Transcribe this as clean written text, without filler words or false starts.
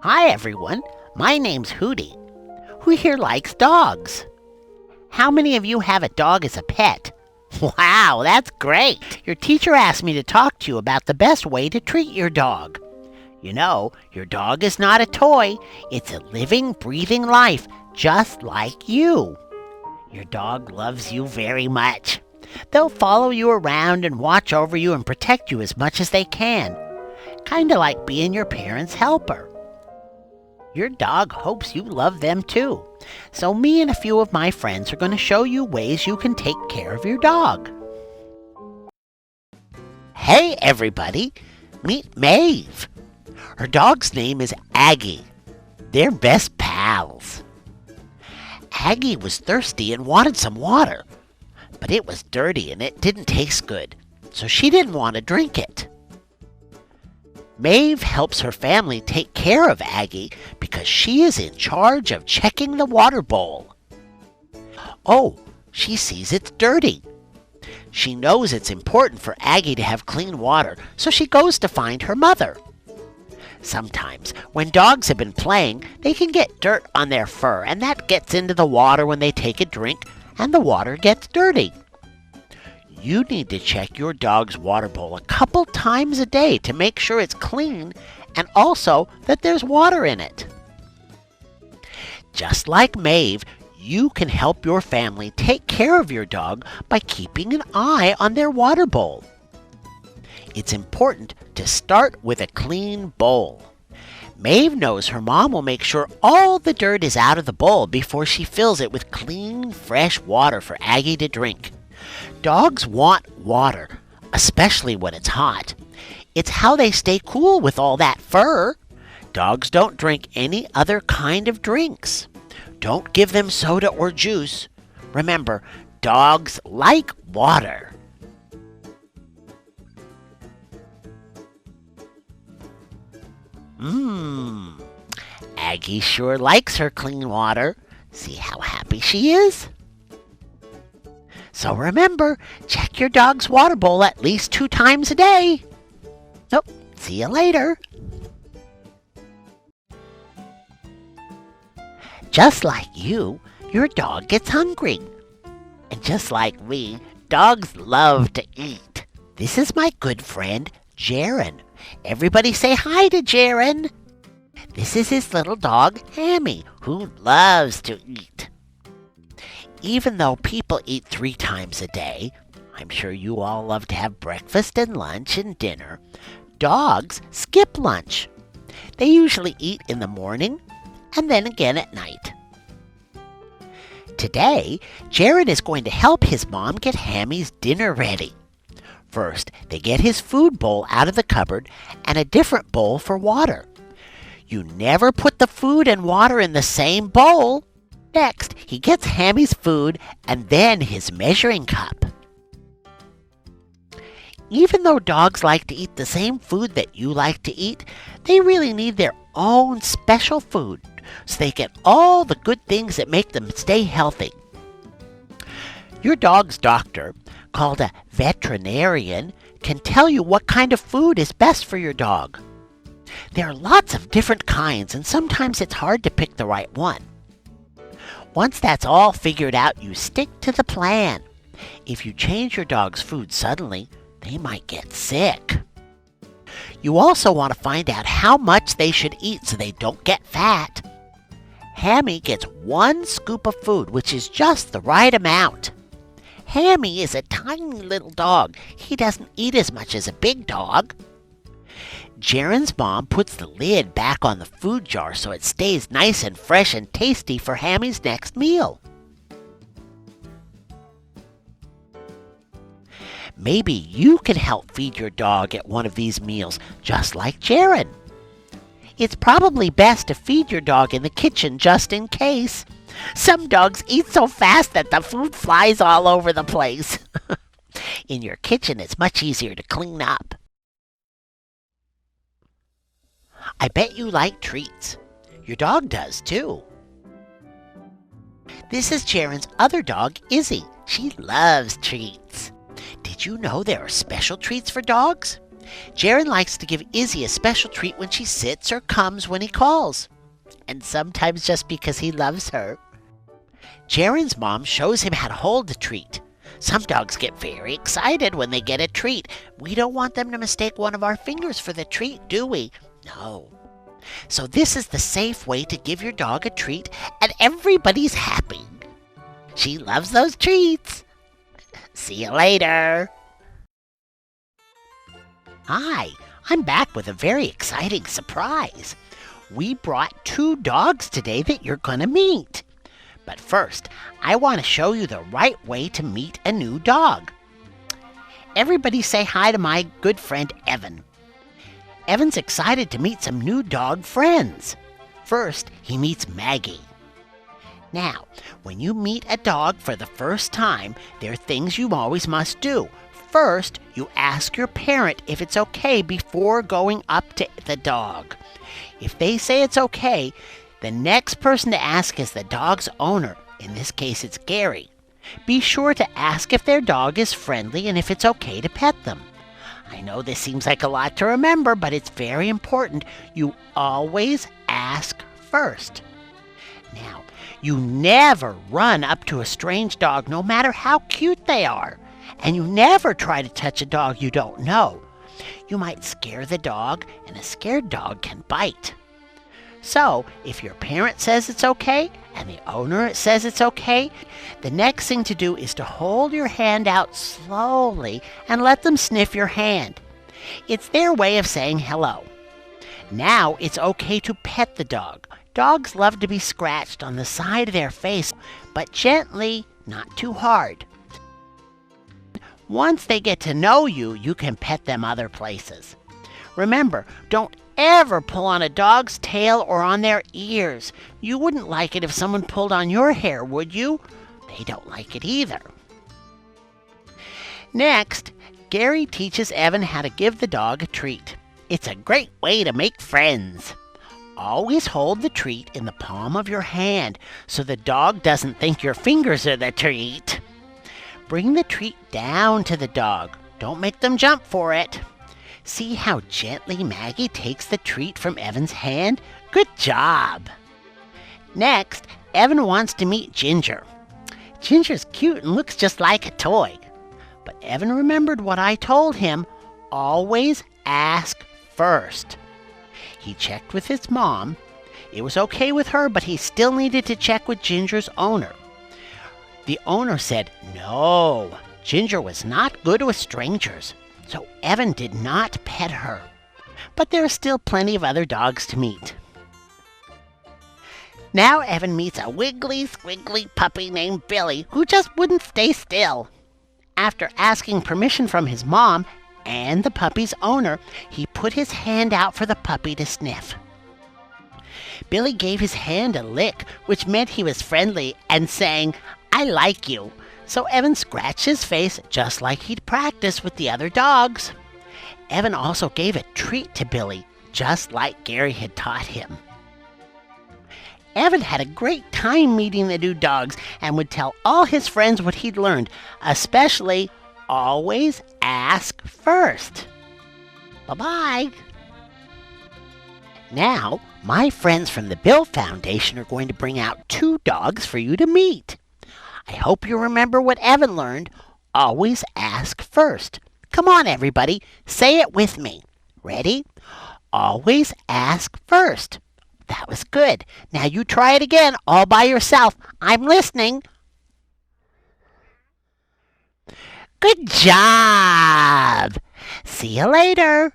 Hi everyone, my name's Hootie. Who here likes dogs? How many of you have a dog as a pet? Wow, that's great! Your teacher asked me to talk to you about the best way to treat your dog. You know, your dog is not a toy, it's a living, breathing life, just like you. Your dog loves you very much. They'll follow you around and watch over you and protect you as much as they can. Kinda like being your parents' helper. Your dog hopes you love them too. So me and a few of my friends are going to show you ways you can take care of your dog. Hey everybody, meet Maeve. Her dog's name is Aggie. They're best pals. Aggie was thirsty and wanted some water, but it was dirty and it didn't taste good, so she didn't want to drink it. Maeve helps her family take care of Aggie because she is in charge of checking the water bowl. Oh, she sees it's dirty. She knows it's important for Aggie to have clean water, so she goes to find her mother. Sometimes, when dogs have been playing, they can get dirt on their fur, and that gets into the water when they take a drink, and the water gets dirty. You need to check your dog's water bowl a couple times a day to make sure it's clean and also that there's water in it. Just like Maeve, you can help your family take care of your dog by keeping an eye on their water bowl. It's important to start with a clean bowl. Maeve knows her mom will make sure all the dirt is out of the bowl before she fills it with clean, fresh water for Aggie to drink. Dogs want water, especially when it's hot. It's how they stay cool with all that fur. Dogs don't drink any other kind of drinks. Don't give them soda or juice. Remember, dogs like water. Aggie sure likes her clean water. See how happy she is? So remember, check your dog's water bowl at least 2 times a day. Oh, see you later. Just like you, your dog gets hungry. And just like me, dogs love to eat. This is my good friend, Jaren. Everybody say hi to Jaren. This is his little dog, Hammy, who loves to eat. Even though people eat 3 times a day, I'm sure you all love to have breakfast and lunch and dinner, dogs skip lunch. They usually eat in the morning and then again at night. Today, Jared is going to help his mom get Hammy's dinner ready. First, they get his food bowl out of the cupboard and a different bowl for water. You never put the food and water in the same bowl. Next, he gets Hammy's food and then his measuring cup. Even though dogs like to eat the same food that you like to eat, they really need their own special food so they get all the good things that make them stay healthy. Your dog's doctor, called a veterinarian, can tell you what kind of food is best for your dog. There are lots of different kinds, and sometimes it's hard to pick the right one. Once that's all figured out, you stick to the plan. If you change your dog's food suddenly, they might get sick. You also want to find out how much they should eat so they don't get fat. Hammy gets 1 scoop of food, which is just the right amount. Hammy is a tiny little dog. He doesn't eat as much as a big dog. Jaren's mom puts the lid back on the food jar so it stays nice and fresh and tasty for Hammy's next meal. Maybe you can help feed your dog at one of these meals, just like Jaren. It's probably best to feed your dog in the kitchen just in case. Some dogs eat so fast that the food flies all over the place. In your kitchen, it's much easier to clean up. I bet you like treats. Your dog does too. This is Jaren's other dog, Izzy. She loves treats. Did you know there are special treats for dogs? Jaren likes to give Izzy a special treat when she sits or comes when he calls, and sometimes just because he loves her. Jaren's mom shows him how to hold the treat. Some dogs get very excited when they get a treat. We don't want them to mistake one of our fingers for the treat, do we? No. So this is the safe way to give your dog a treat, and everybody's happy. She loves those treats. See you later. Hi, I'm back with a very exciting surprise. We brought 2 dogs today that you're going to meet. But first, I want to show you the right way to meet a new dog. Everybody say hi to my good friend Evan. Evan's excited to meet some new dog friends. First, he meets Maggie. Now, when you meet a dog for the first time, there are things you always must do. First, you ask your parent if it's okay before going up to the dog. If they say it's okay, the next person to ask is the dog's owner. In this case, it's Gary. Be sure to ask if their dog is friendly and if it's okay to pet them. I know this seems like a lot to remember, but it's very important. You always ask first. Now, you never run up to a strange dog, no matter how cute they are. And you never try to touch a dog you don't know. You might scare the dog, and a scared dog can bite. So, if your parent says it's okay, and the owner says it's okay, the next thing to do is to hold your hand out slowly and let them sniff your hand. It's their way of saying hello. Now it's okay to pet the dog. Dogs love to be scratched on the side of their face, but gently, not too hard. Once they get to know you, you can pet them other places. Remember, don't ever pull on a dog's tail or on their ears. You wouldn't like it if someone pulled on your hair, would you? They don't like it either. Next, Gary teaches Evan how to give the dog a treat. It's a great way to make friends. Always hold the treat in the palm of your hand so the dog doesn't think your fingers are the treat. Bring the treat down to the dog. Don't make them jump for it. See how gently Maggie takes the treat from Evan's hand? Good job! Next, Evan wants to meet Ginger. Ginger's cute and looks just like a toy. But Evan remembered what I told him. Always ask first. He checked with his mom. It was okay with her, but he still needed to check with Ginger's owner. The owner said, no, Ginger was not good with strangers. So Evan did not pet her. But there are still plenty of other dogs to meet. Now Evan meets a wiggly, squiggly puppy named Billy who just wouldn't stay still. After asking permission from his mom and the puppy's owner, he put his hand out for the puppy to sniff. Billy gave his hand a lick, which meant he was friendly and saying, I like you. So Evan scratched his face just like he'd practiced with the other dogs. Evan also gave a treat to Billy, just like Gary had taught him. Evan had a great time meeting the new dogs and would tell all his friends what he'd learned, especially always ask first. Bye-bye. Now, my friends from the Bill Foundation are going to bring out 2 dogs for you to meet. I hope you remember what Evan learned. Always ask first. Come on, everybody. Say it with me. Ready? Always ask first. That was good. Now you try it again all by yourself. I'm listening. Good job. See you later.